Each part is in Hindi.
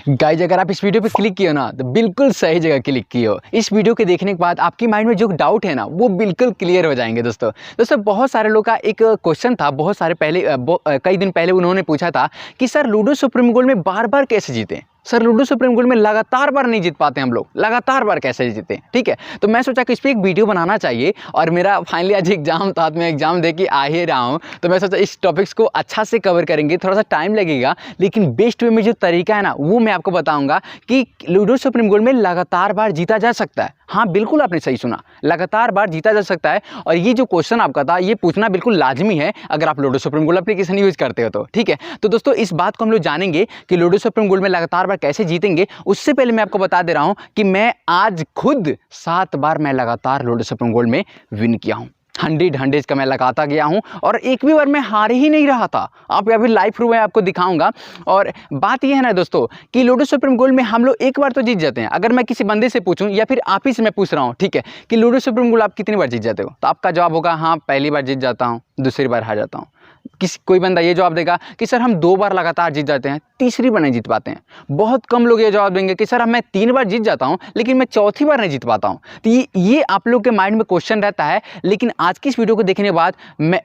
गाइज अगर आप इस वीडियो पे क्लिक किए ना तो बिल्कुल सही जगह क्लिक किए हो। इस वीडियो के देखने के बाद आपकी माइंड में जो डाउट है ना वो बिल्कुल क्लियर हो जाएंगे। दोस्तों बहुत सारे लोग का एक क्वेश्चन था, बहुत सारे कई दिन पहले उन्होंने पूछा था कि सर लूडो सुप्रीम गोल्ड में बार बार कैसे जीते। सर लूडो सुप्रीम गोल्ड में लगातार बार नहीं जीत पाते हम लोग, लगातार बार कैसे जीते। ठीक है, तो मैं सोचा कि इस पर एक वीडियो बनाना चाहिए। और मेरा फाइनली आज एग्जाम था, मैं एग्जाम दे के आ ही रहा हूँ, तो मैं सोचा इस टॉपिक्स को अच्छा से कवर करेंगे। थोड़ा सा टाइम लगेगा लेकिन बेस्ट वे में जो तरीका है ना वो मैं आपको बताऊंगा कि लूडो सुप्रीम गोल्ड में लगातार बार जीता जा सकता है। हाँ बिल्कुल आपने सही सुना, लगातार बार जीता जा सकता है। और ये जो क्वेश्चन आपका था ये पूछना बिल्कुल लाजमी है अगर आप ludo supreme gold application use करते हो तो। ठीक है, तो दोस्तों इस बात को हम लोग जानेंगे कि लूडो सुप्रीम गोल्ड में लगातार बार कैसे जीतेंगे। उससे पहले मैं आपको बता दे रहा हूं कि मैं आज खुद 7 बार मैं लगातार लूडो सुप्रीम गोल्ड में विन किया हूं। 100 का मैं लगाता गया हूं और एक भी बार मैं हार ही नहीं रहा था। आप अभी लाइव प्रूफ मैं आपको दिखाऊंगा। और बात यह है ना दोस्तों कि लूडो सुप्रीम गोल्ड में हम लोग एक बार तो जीत जाते हैं। अगर मैं किसी बंदे से पूछूं या फिर आप ही से मैं पूछ रहा हूं, ठीक है, कि लूडो सुप्रीम गोल्ड आप कितनी बार जीत जाते हो, तो आपका जवाब होगा हाँ पहली बार जीत जाता हूं, दूसरी बार हार जाता हूं। कोई बंदा ये जवाब देगा कि सर हम 2 बार लगातार जीत जाते हैं, तीसरी बार नहीं जीत पाते हैं। बहुत कम लोग ये जवाब देंगे कि सर मैं 3 बार जीत जाता हूं लेकिन मैं चौथी बार नहीं जीत पाता हूं। तो ये आप लोग के माइंड में क्वेश्चन रहता है। लेकिन आज की इस वीडियो को देखने के बाद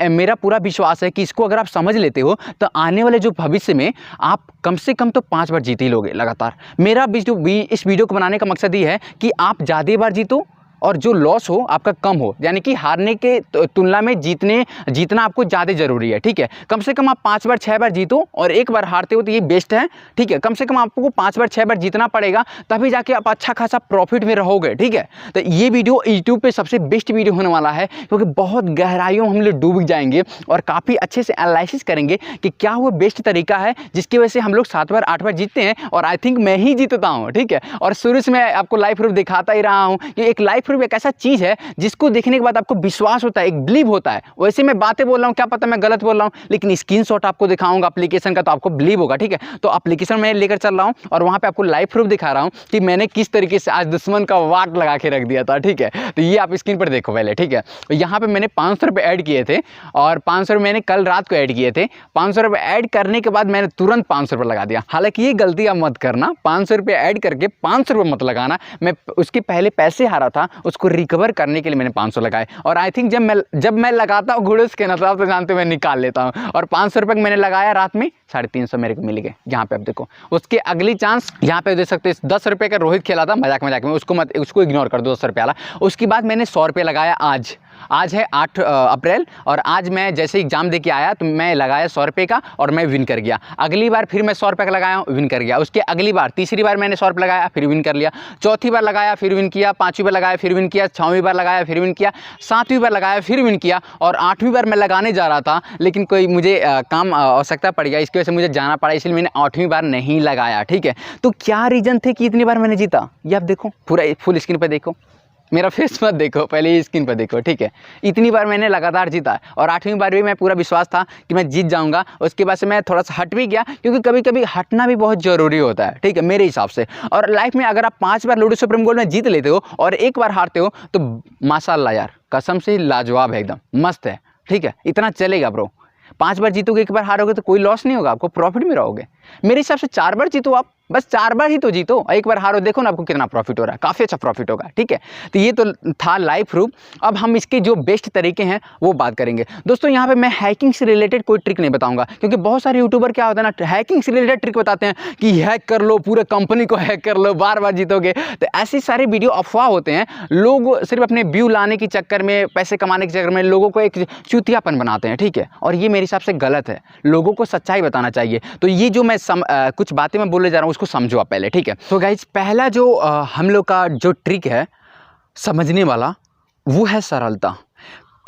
मेरा पूरा विश्वास है कि इसको अगर आप समझ लेते हो तो आने वाले जो भविष्य में आप कम से कम तो 5 बार जीत ही लोगे लगातार। मेरा इस वीडियो को बनाने का मकसद ये है कि आप ज़्यादा बार जीतो और जो लॉस हो आपका कम हो, यानी कि हारने के तुलना में जीतना आपको ज़्यादा जरूरी है। ठीक है, कम से कम आप 5 बार 6 बार जीतो और एक बार हारते हो तो ये बेस्ट है। ठीक है, कम से कम आपको 5 बार 6 बार जीतना पड़ेगा, तभी जाके आप अच्छा खासा प्रॉफिट में रहोगे। ठीक है, तो ये वीडियो यूट्यूब पे सबसे बेस्ट वीडियो होने वाला है क्योंकि बहुत गहराइयों हम लोग डूब जाएंगे और काफ़ी अच्छे से एनालिसिस करेंगे कि क्या वो बेस्ट तरीका है जिसकी वजह से हम लोग 7 बार 8 बार जीतते हैं। और आई थिंक मैं ही जीतता हूँ। ठीक है, और शुरू से मैं आपको लाइव प्रूफ दिखाता ही रहा हूँ कि एक लाइव प्रूफ एक ऐसा चीज है जिसको देखने के बाद आपको विश्वास होता है, एक बिलीव होता है। वैसे मैं बातें बोल रहा हूं, क्या पता मैं गलत बोल रहा हूं, लेकिन स्क्रीनशॉट आपको दिखाऊंगा एप्लीकेशन का तो आपको बिलीव होगा। ठीक है, तो एप्लीकेशन मैं लेकर चल रहा हूं और वहां पे आपको लाइव प्रूफ दिखा रहा हूं कि मैंने किस तरीके से आज दुश्मन का वाट लगा के रख दिया था। ठीक है, तो ये आप स्क्रीन पर देखो पहले। ठीक है, तो यहाँ पे मैंने 500 रुपये ऐड किए थे और 500 रुपये मैंने कल रात को ऐड किए थे। 500 रुपये ऐड करने के बाद मैंने तुरंत 500 रुपये लगा दिया। हालांकि ये गलती आप मत करना, 500 रुपये ऐड करके 500 रुपये मत लगाना। मैं उसके पहले पैसे हारा था, उसको रिकवर करने के लिए मैंने 500 लगाए। और आई थिंक जब मैं लगाता हूँ घुड़स के ना तो आप तो जानते हो मैं निकाल लेता हूँ। और 500 रुपये मैंने लगाया रात में, 350 मेरे को मिल गए। यहाँ पे आप देखो उसके अगली चांस यहाँ पे देख सकते हैं। 10 रुपये का रोहित खेला था मजाक में, उसको इग्नोर कर दो 10 रुपये वाला। उसके बाद मैंने 100 रुपये लगाया। आज है 8 अप्रैल और आज मैं जैसे एग्जाम दे के आया तो मैं लगाया 100 रुपये का और मैं विन कर गया। अगली बार फिर मैं 100 रुपये का लगाया, विन कर गया। उसके अगली बार तीसरी बार मैंने 100 रुपये लगाया, फिर विन कर लिया। चौथी बार लगाया, फिर विन किया। 5वीं बार लगाया, फिर विन किया। 6वीं बार लगाया, फिर विन किया। 7वीं बार लगाया, फिर विन किया। और 8वीं बार मैं लगाने जा रहा था लेकिन कोई मुझे काम आवश्यकता पड़ गया, इसकी वजह से मुझे जाना पड़ा, इसलिए मैंने 8वीं बार नहीं लगाया। ठीक है, तो क्या रीजन थे कि इतनी बार मैंने जीता, ये आप देखो पूरा फुल स्क्रीन पर देखो, मेरा फेस मत देखो, पहले ही स्क्रीन पर देखो। ठीक है, इतनी बार मैंने लगातार जीता और 8वीं बार भी मैं पूरा विश्वास था कि मैं जीत जाऊंगा। उसके बाद से मैं थोड़ा सा हट भी गया क्योंकि कभी कभी हटना भी बहुत जरूरी होता है। ठीक है, मेरे हिसाब से। और लाइफ में अगर आप 5 बार लूडो सुप्रीम गोल्ड में जीत लेते हो और एक बार हारते हो तो माशाल्लाह यार, कसम से लाजवाब है, एकदम मस्त है। ठीक है, इतना चलेगा ब्रो। 5 बार जीतोगे, एक बार हारोगे तो कोई लॉस नहीं होगा, आपको प्रॉफिट में रहोगे। मेरे हिसाब से 4 बार जीतो आप, बस 4 बार ही तो जीतो, एक बार हारो, देखो ना आपको कितना प्रॉफिट हो रहा है, काफ़ी अच्छा प्रॉफिट होगा। ठीक है, तो ये तो था लाइव प्रूफ। अब हम इसके जो बेस्ट तरीके हैं वो बात करेंगे। दोस्तों यहाँ पे मैं हैकिंग से रिलेटेड कोई ट्रिक नहीं बताऊंगा क्योंकि बहुत सारे यूट्यूबर क्या होता है ना, हैकिंग से रिलेटेड ट्रिक बताते हैं कि हैक कर लो, पूरे कंपनी को हैक कर लो, बार बार जीतोगे। तो ऐसे सारे वीडियो अफवाह होते हैं। लोग सिर्फ अपने व्यू लाने के चक्कर में, पैसे कमाने के चक्कर में लोगों को एक चूतियापन बनाते हैं। ठीक है, और ये मेरे हिसाब से गलत है, लोगों को सच्चाई बताना चाहिए। तो ये जो मैं कुछ बातें मैं बोलने जा रहा हूँ उसको समझो आप पहले। ठीक है, तो गाइज पहला जो हम लोग का जो ट्रिक है समझने वाला वो है सरलता।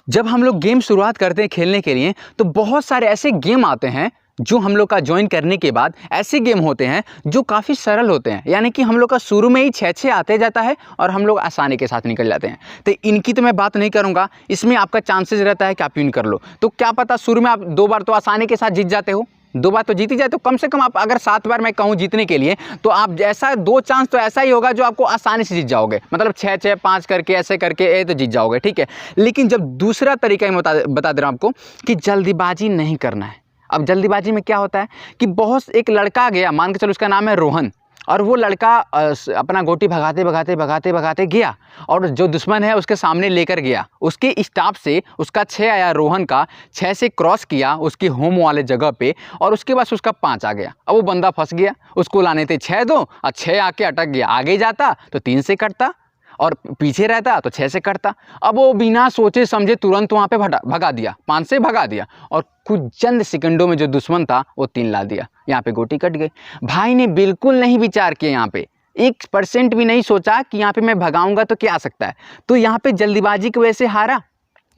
जब हम लोग गेम शुरुआत करते हैं खेलने के लिए तो बहुत सारे ऐसे गेम आते हैं जो हम लोग का ज्वाइन करने के बाद ऐसे गेम होते हैं जो काफ़ी सरल होते हैं, यानी कि हम लोग का शुरू में ही 6-6 आते जाता है और हम लोग आसानी के साथ निकल जाते हैं। तो इनकी तो मैं बात नहीं करूंगा, इसमें आपका चांसेस रहता है कि आप विन कर लो। तो क्या पता शुरू में आप 2 बार तो आसानी के साथ जीत जाते हो, 2 बार तो जीत ही जाए, तो कम से कम आप अगर 7 बार मैं कहूँ जीतने के लिए तो आप जैसा 2 चांस तो ऐसा ही होगा जो आपको आसानी से जीत जाओगे, मतलब 6-6 5 करके ऐसे करके तो जीत जाओगे। ठीक है, लेकिन जब दूसरा तरीका मैं बता दे रहा हूँ आपको कि जल्दीबाजी नहीं करना है। अब जल्दीबाजी में क्या होता है कि बहुत एक लड़का गया, मान के चलो उसका नाम है रोहन, और वो लड़का अपना गोटी भगाते भगाते भगाते भगाते गया और जो दुश्मन है उसके सामने लेकर गया। उसके स्टाफ से उसका 6 आया, रोहन का 6 से क्रॉस किया उसकी होम वाले जगह पे, और उसके बाद उसका 5 आ गया। अब वो बंदा फंस गया, उसको लाने थे 6 दो और 6 आके अटक गया। आगे जाता तो 3 से कटता और पीछे रहता तो 6 से कटता। अब वो बिना सोचे समझे तुरंत वहाँ पे भगा दिया, 5 से भगा दिया और कुछ चंद सेकंडों में जो दुश्मन था वो 3 ला दिया। यहाँ पे गोटी कट गई। भाई ने बिल्कुल नहीं विचार किया, यहाँ पे 1% भी नहीं सोचा कि यहाँ पे मैं भगाऊंगा तो क्या आ सकता है। तो यहाँ पे जल्दीबाजी की वजह से हारा।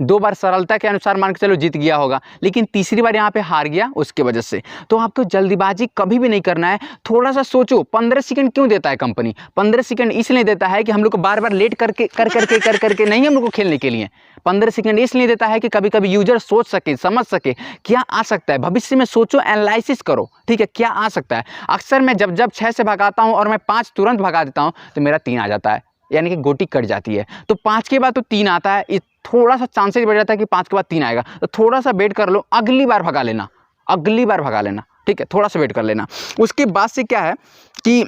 2 बार सरलता के अनुसार मान के चलो जीत गया होगा, लेकिन तीसरी बार यहाँ पे हार गया उसके वजह से। तो आपको जल्दीबाजी कभी भी नहीं करना है, थोड़ा सा सोचो। 15 सेकंड क्यों देता है कंपनी? 15 सेकंड इसलिए देता है कि हम लोग को बार बार लेट करके कर नहीं हम लोग को खेलने के लिए। 15 सेकंड इसलिए देता है कि कभी कभी यूजर सोच सके, समझ सके क्या आ सकता है, भविष्य में सोचो, एनालिसिस करो, ठीक है, क्या आ सकता है। अक्सर मैं जब 6 से भगाता हूँ और मैं 5 तुरंत भगा देता हूँ तो मेरा 3 आ जाता है, यानी कि गोटी कट जाती है। तो 5 के बाद तो 3 आता है, थोड़ा सा चांसेस बढ़ जाता है कि 5 के बाद 3 आएगा। तो थोड़ा सा वेट कर लो, अगली बार भगा लेना, ठीक है, थोड़ा सा वेट कर लेना। उसके बाद से क्या है कि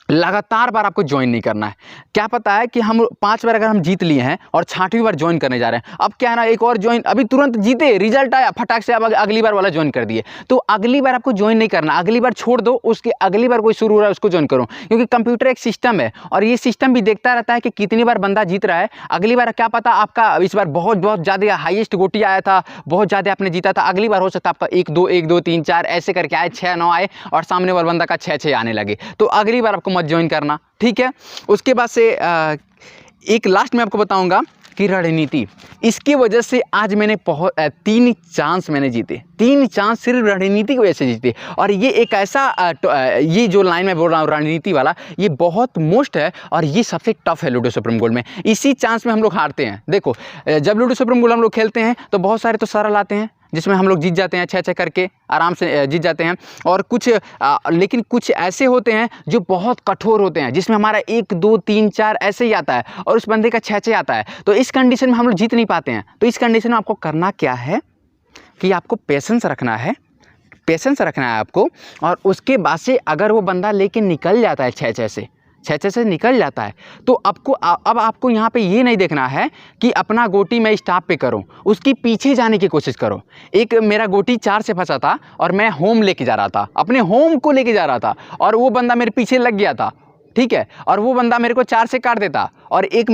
लगातार बार आपको ज्वाइन नहीं करना है। क्या पता है कि हम 5 बार अगर हम जीत लिए हैं और 6वीं बार ज्वाइन करने जा रहे हैं, अब क्या है ना, एक और ज्वाइन, अभी तुरंत जीते, रिजल्ट आया, फटाक से अब अगली बार वाला ज्वाइन कर दिए। तो अगली बार आपको ज्वाइन नहीं करना, अगली बार छोड़ दो, उसके अगली बार कोई शुरू हो रहा है उसको ज्वाइन करो। क्योंकि कंप्यूटर एक सिस्टम है और ये सिस्टम भी देखता रहता है कि कितनी बार बंदा जीत रहा है। अगली बार क्या पता आपका इस बार बहुत ज़्यादा हाईएस्ट गोटी आया था, बहुत ज़्यादा आपने जीता था, अगली बार हो सकता है आपका 1 2 3 4 ऐसे करके आए, 6 9 आए और सामने वाले बंदा का 6 आने लगे। तो अगली बार आपको मत ज्वाइन करना, ठीक है। उसके बाद से एक लास्ट में आपको बताऊंगा कि रणनीति, इसकी वजह से आज मैंने 3 चांस मैंने जीते, 3 चांस सिर्फ रणनीति की वजह से जीते। और ये एक ऐसा ये जो लाइन में बोल रहा हूँ रणनीति वाला, ये बहुत मोस्ट है और ये सबसे टफ है लूडो सुप्रीम गोल्ड में। इसी चांस में हम लोग हारते हैं। देखो, जब लूडो सुप्रीम गोल्ड हम लोग खेलते हैं तो बहुत सारे तो सरल आते हैं जिसमें हम लोग जीत जाते हैं, 6 करके आराम से जीत जाते हैं। और कुछ लेकिन कुछ ऐसे होते हैं जो बहुत कठोर होते हैं, जिसमें हमारा 1 2 3 4 ऐसे ही आता है और उस बंदे का 6 आता है। तो इस कंडीशन में हम लोग जीत नहीं पाते हैं। तो इस कंडीशन में आपको करना क्या है कि आपको पेशेंस रखना है, आपको। और उसके बाद से अगर वो बंदा लेके निकल जाता है 6 से निकल जाता है, तो अब आपको यहाँ पे ये नहीं देखना है कि अपना गोटी मैं स्टॉप पे करूँ, उसकी पीछे जाने की कोशिश करो। एक मेरा गोटी 4 से फंसा था और मैं होम लेके जा रहा था, अपने होम को लेके जा रहा था और वो बंदा मेरे पीछे लग गया था, ठीक है। और वो बंदा मेरे को 4 से काट देता और एक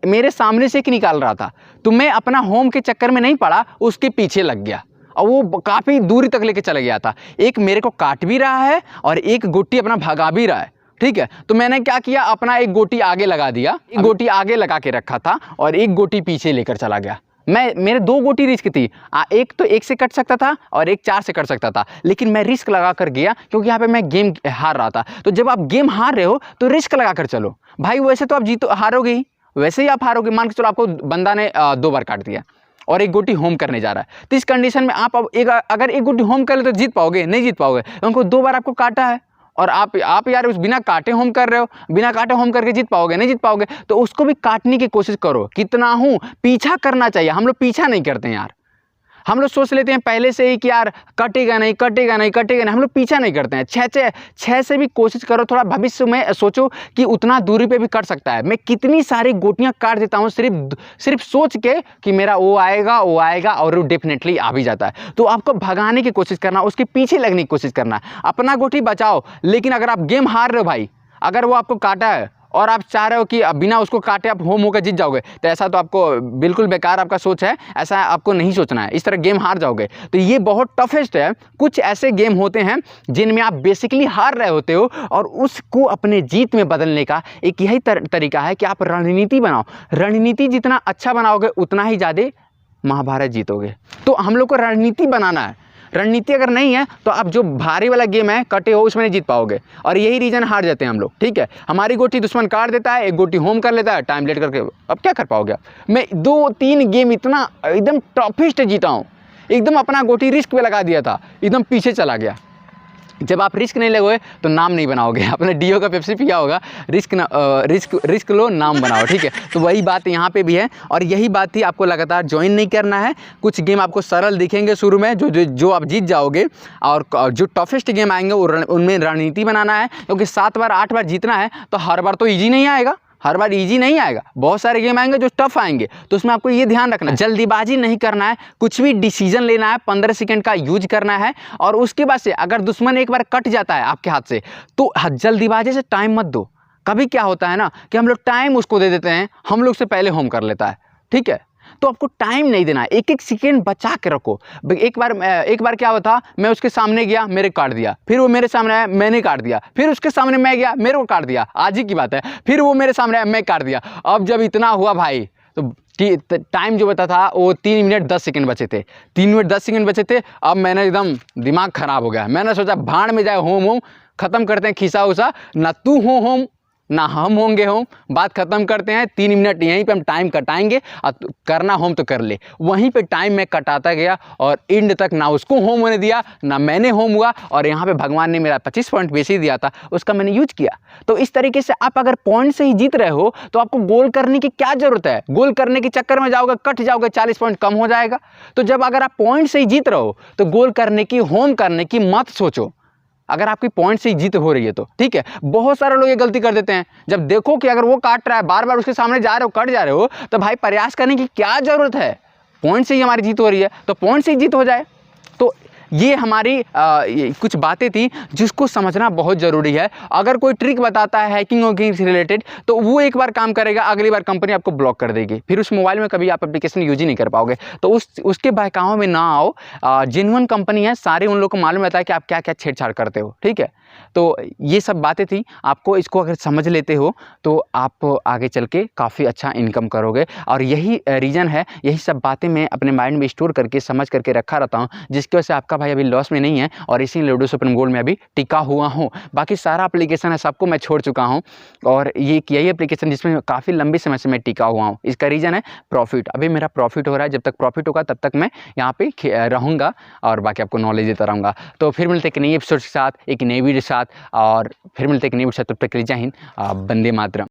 मेरे सामने से एक निकाल रहा था, तो मैं अपना होम के चक्कर में नहीं पड़ा, उसके पीछे लग गया और वो काफ़ी दूरी तक लेके चला गया था। एक मेरे को काट भी रहा है और एक गोटी अपना भगा भी रहा है, ठीक है। तो मैंने क्या किया, अपना एक गोटी आगे लगा दिया, एक गोटी आगे लगा के रखा था और एक गोटी पीछे लेकर चला गया। मेरे 2 गोटी रिस्क थी, एक तो 1 से कट सकता था और एक 4 से कट सकता था, लेकिन मैं रिस्क लगा कर गया क्योंकि यहाँ पे मैं गेम हार रहा था। तो जब आप गेम हार रहे हो तो रिस्क लगा कर चलो भाई, वैसे तो आप हारोगे ही, वैसे ही आप हारोगे। मान के चलो आपको बंदा ने 2 बार काट दिया और एक गोटी होम करने जा रहा है, तो इस कंडीशन में आप अगर एक गोटी होम कर ले तो जीत पाओगे? नहीं जीत पाओगे, उनको 2 बार आपको काटा है और आप यार उस बिना काटे होम कर रहे हो, बिना काटे होम करके जीत पाओगे? नहीं जीत पाओगे। तो उसको भी काटने की कोशिश करो, कितना हूँ पीछा करना चाहिए। हम लोग पीछा नहीं करते हैं यार, हम लोग सोच लेते हैं पहले से ही कि यार कटेगा नहीं, हम लोग पीछा नहीं करते हैं। 6 से भी कोशिश करो, थोड़ा भविष्य में सोचो कि उतना दूरी पे भी कट सकता है। मैं कितनी सारी गोटियां काट देता हूँ सिर्फ सोच के कि मेरा वो आएगा और वो डेफिनेटली आ भी जाता है। तो आपको भगाने की कोशिश करना, उसके पीछे लगने की कोशिश करना, अपना गोटी बचाओ। लेकिन अगर आप गेम हार रहे हो भाई, अगर वो आपको काटा है और आप चाह रहे हो कि बिना उसको काटे आप होम होकर जीत जाओगे, तो ऐसा तो आपको बिल्कुल बेकार आपका सोच है, ऐसा आपको नहीं सोचना है। इस तरह गेम हार जाओगे तो ये बहुत टफेस्ट है। कुछ ऐसे गेम होते हैं जिनमें आप बेसिकली हार रहे होते हो और उसको अपने जीत में बदलने का एक यही तरीका है कि आप रणनीति बनाओ। रणनीति जितना अच्छा बनाओगे उतना ही ज़्यादा महाभारत जीतोगे। तो हम लोग को रणनीति बनाना है। रणनीति अगर नहीं है तो आप जो भारी वाला गेम है कटे हो उसमें नहीं जीत पाओगे और यही रीजन हार जाते हैं हम लोग, ठीक है। हमारी गोटी दुश्मन काट देता है, एक गोटी होम कर लेता है, टाइम लेट करके, अब क्या कर पाओगे आप? मैं 2-3 गेम इतना एकदम टफेस्ट जीता हूँ, एकदम अपना गोटी रिस्क पे लगा दिया था, एकदम पीछे चला गया। जब आप रिस्क नहीं लगोगे तो नाम नहीं बनाओगे। आपने डीओ का पेप्सी पिया होगा, रिस्क लो नाम बनाओ, ठीक है। तो वही बात यहाँ पे भी है और यही बात थी, आपको लगातार ज्वाइन नहीं करना है। कुछ गेम आपको सरल दिखेंगे शुरू में, जो आप जीत जाओगे, और जो टफेस्ट गेम आएंगे उनमें रणनीति बनाना है, क्योंकि 7 बार 8 बार जीतना है तो हर बार तो ईजी नहीं आएगा, हर बार इजी नहीं आएगा। बहुत सारे गेम आएंगे जो टफ आएंगे, तो उसमें आपको ये ध्यान रखना है, जल्दीबाजी नहीं करना है, कुछ भी डिसीजन लेना है, 15 सेकंड का यूज करना है। और उसके बाद से अगर दुश्मन एक बार कट जाता है आपके हाथ से तो जल्दीबाजी से टाइम मत दो। कभी क्या होता है ना कि हम लोग टाइम उसको दे देते हैं, हम लोग से पहले होम कर लेता है, ठीक है। तो आपको टाइम नहीं देना है, एक एक सेकेंड बचा के रखो। एक बार क्या हुआ था, मैं उसके सामने गया, मेरे काट दिया, फिर वो मेरे सामने आया, मैंने काट दिया, फिर उसके सामने मैं गया, मेरे को काट दिया, आज ही की बात है, फिर वो मेरे सामने आया, मैं काट दिया। अब जब इतना हुआ भाई, तो टाइम जो बता था वो 3 मिनट 10 सेकंड बचे थे, 3 मिनट 10 सेकंड बचे थे। अब मैंने एकदम दिमाग खराब हो गया, मैंने सोचा भाड़ में जाए, होम खत्म करते हैं, खीसा उसा ना, तू हो होम ना हम होंगे होम, बात खत्म करते हैं। 3 मिनट यहीं पे हम टाइम कटाएंगे, और करना होम तो कर ले। वहीं पे टाइम में कटाता गया और एंड तक ना उसको होम होने दिया ना मैंने होम हुआ, और यहाँ पे भगवान ने मेरा 25 पॉइंट बेच ही दिया था, उसका मैंने यूज किया। तो इस तरीके से आप अगर पॉइंट से ही जीत रहे हो तो आपको गोल करने की क्या जरूरत है। गोल करने के चक्कर में जाओगे, कट जाओगे, 40 पॉइंट कम हो जाएगा। तो जब अगर आप पॉइंट से ही जीत रहे हो तो गोल करने की, होम करने की मत सोचो, अगर आपकी पॉइंट से ही जीत हो रही है तो, ठीक है। बहुत सारे लोग ये गलती कर देते हैं, जब देखो कि अगर वो काट रहा है, बार बार उसके सामने जा रहे हो, कट जा रहे हो, तो भाई प्रयास करने की क्या जरूरत है, पॉइंट से ही हमारी जीत हो रही है तो पॉइंट से ही जीत हो जाए। तो ये हमारी ये कुछ बातें थी जिसको समझना बहुत ज़रूरी है। अगर कोई ट्रिक बताता है हैकिंग वैकिंग से रिलेटेड तो वो एक बार काम करेगा, अगली बार कंपनी आपको ब्लॉक कर देगी, फिर उस मोबाइल में कभी आप एप्लीकेशन यूज ही नहीं कर पाओगे। तो उसके बहकावों में ना आओ। जेन्युइन कंपनी है, सारे उन लोग को मालूम रहता है कि आप क्या क्या छेड़छाड़ करते हो, ठीक है। तो ये सब बातें थी, आपको इसको अगर समझ लेते हो तो आप आगे चल के काफ़ी अच्छा इनकम करोगे। और यही रीज़न है, यही सब बातें मैं अपने माइंड में स्टोर करके समझ करके रखा रहता हूँ, जिसकी वजह से आपका भाई अभी लॉस में नहीं है और इसी लूडो सुप्रीम गोल्ड में अभी टिका हुआ हूँ। बाकी सारा एप्लीकेशन है सबको मैं छोड़ चुका हूँ, और ये यही एप्लीकेशन जिसमें काफ़ी लंबी समय से मैं टिका हुआ हूँ। इसका रीज़न है प्रॉफिट। अभी मेरा प्रॉफिट हो रहा है, जब तक प्रॉफिट होगा तब तक मैं यहाँ पे रहूँगा और बाकी आपको नॉलेज देता रहूँगा। तो फिर मिलते एक नई एपिसोड के साथ, एक नई वीडियो के साथ, और फिर मिलते एक नई वीडियो के साथ। तब तक के लिए जय हिंद, वंदे मातरम।